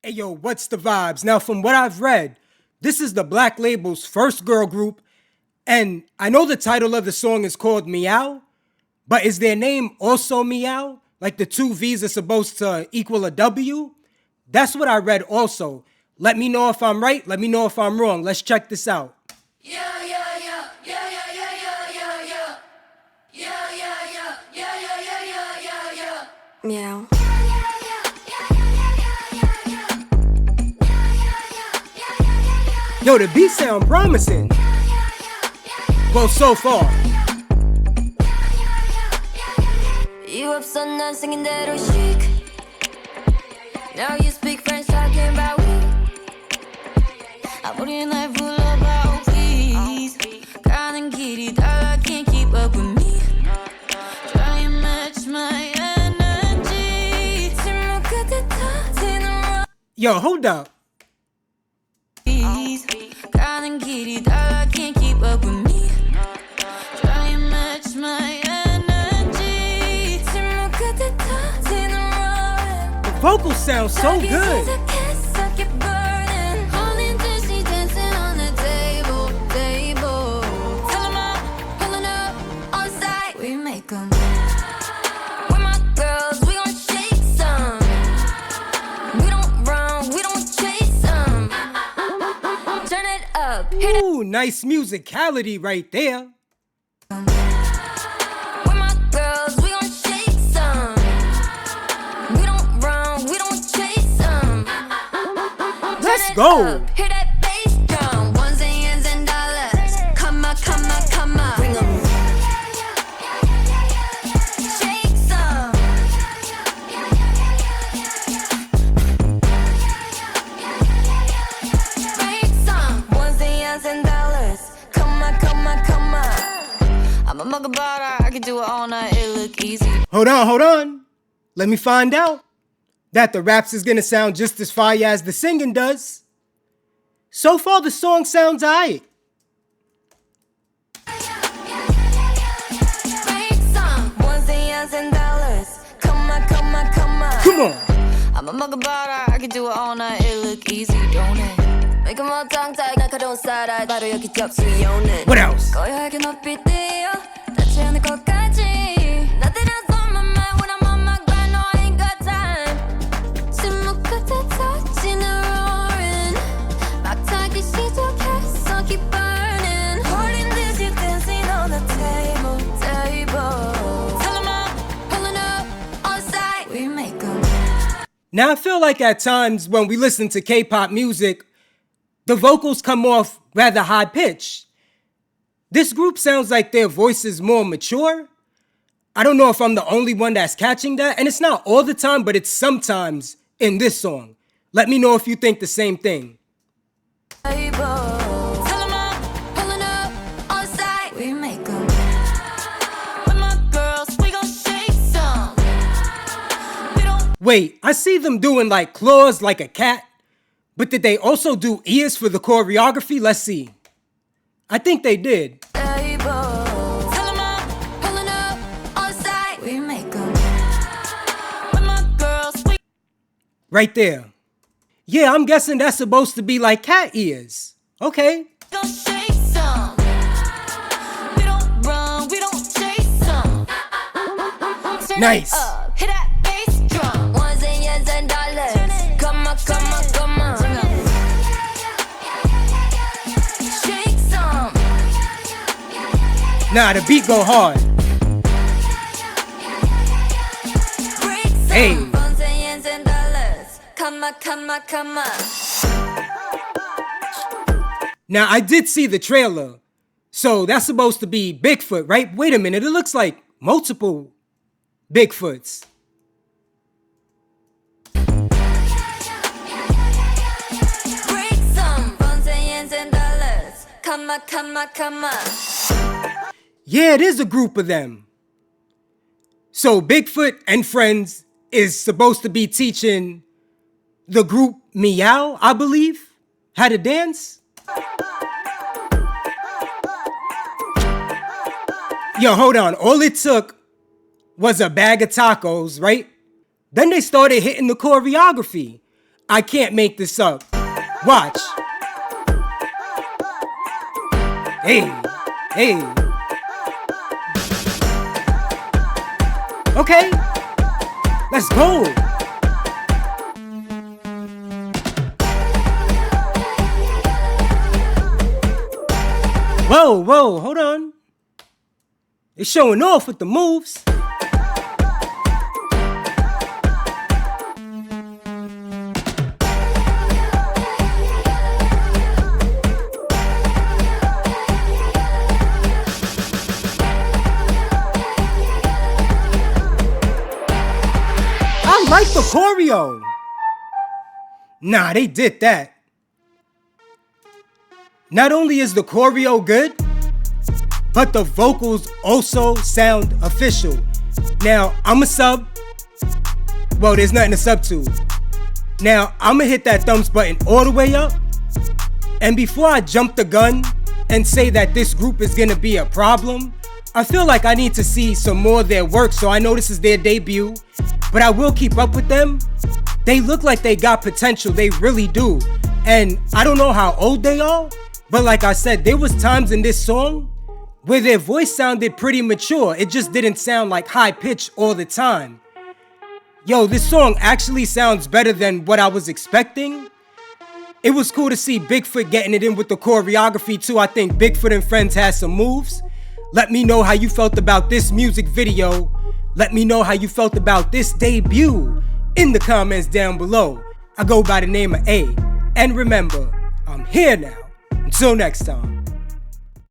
Hey yo, what's the vibes? Now, from what I've read, this is the Black Label's first girl group, and I know the title of the song is called Meow, but is their name also Meow? Like the two V's are supposed to equal a W? That's what I read also. Let me know if I'm right, let me know if I'm wrong. Let's check this out. Yeah, yeah, yeah, yeah, yeah, yeah, yeah, yeah, yeah. Yeah, yeah, yeah, yeah, yeah, yeah, yeah, yeah, yeah. Meow. Yo, the beat sound promising. Well, so far. You upset not singing that or chic. Now you speak French talking about we. I put in like full of OPs. 가는 길이 달라 can't keep up with me. Try and match my energy. 침묵 끝에 터지는 Yo, hold up. 가는 길이 달라 can't keep up with me. Try and match my energy. 침묵 끝에 터지는 The vocals sound so good. Ooh, nice musicality right there. Let's go. Hear that bass drum, ones and ends and dollars. Come on, come on, come on. Bring 'em. Shake some. Break some, ones and ends and dollars. Come on, come on, come on. I'm a mug of butter, I can do it all night, it look easy. Hold on. Let me find out that the raps is gonna sound just as fire as the singing does. So far, the song sounds aight. Break some, ones and ends and dollars. Come on, come on, come on. Come on. I'm a mug of butter, I can do it all night, it look easy, don't it? Make 'em all tongue-tied, 날카로운 쌀알 바로 여기 접수해 오는. What else? 고요하게 높이 뛰어 닿지 않을 것까지. Nothing else on my mind when I'm on my grind, no I ain't got time. 침묵 끝에 터지는 roaring. 막타기 시작했어, keep burning. 홀린 듯이 dancing on the table. Tell 'em I'm pulling up on site, we make 'em. Now, I feel like at times when we listen to K-pop music, the vocals come off rather high-pitched. This group sounds like their voice is more mature. I don't know if I'm the only one that's catching that, and it's not all the time, but it's sometimes in this song. Let me know if you think the same thing. Wait, I see them doing like claws like a cat, but did they also do ears for the choreography? Let's see. I think they did. Right there. Yeah, I'm guessing that's supposed to be like cat ears. Okay. Nice. Hit that bass drum, ones and ends and dollars. Come on, come on, come on. Shake some. Nah, the beat go hard. Break some. Hey. Ones and ends and dollars. Come on, come on, come on. Now, I did see the trailer. So that's supposed to be Bigfoot, right? Wait a minute, it looks like multiple Bigfoots. Break some. Ones and ends and dollars. Come on, come on, come on. Yeah, it is a group of them. So Bigfoot and Friends is supposed to be teaching the group Meow, I believe, how to dance. Yo, hold on. All it took was a bag of tacos, right? Then they started hitting the choreography. I can't make this up. Watch. Hey, hey. Okay, let's go. Whoa, whoa, hold on. They're showing off with the moves. I like the choreo. Nah, they did that. Not only is the choreo good, but the vocals also sound official. Now, I'm a sub. Well, there's nothing to sub to. Now, I'm gonna hit that thumbs button all the way up. And before I jump the gun and say that this group is gonna be a problem, I feel like I need to see some more of their work, so I know this is their debut, but I will keep up with them. They look like they got potential, they really do. And I don't know how old they are, but like I said, there was times in this song where their voice sounded pretty mature. It just didn't sound like high pitch all the time. Yo, this song actually sounds better than what I was expecting. It was cool to see Bigfoot getting it in with the choreography too. I think Bigfoot and Friends had some moves. Let me know how you felt about this music video. Let me know how you felt about this debut in the comments down below. I go by the name of A. And remember, I'm here now. Until next time.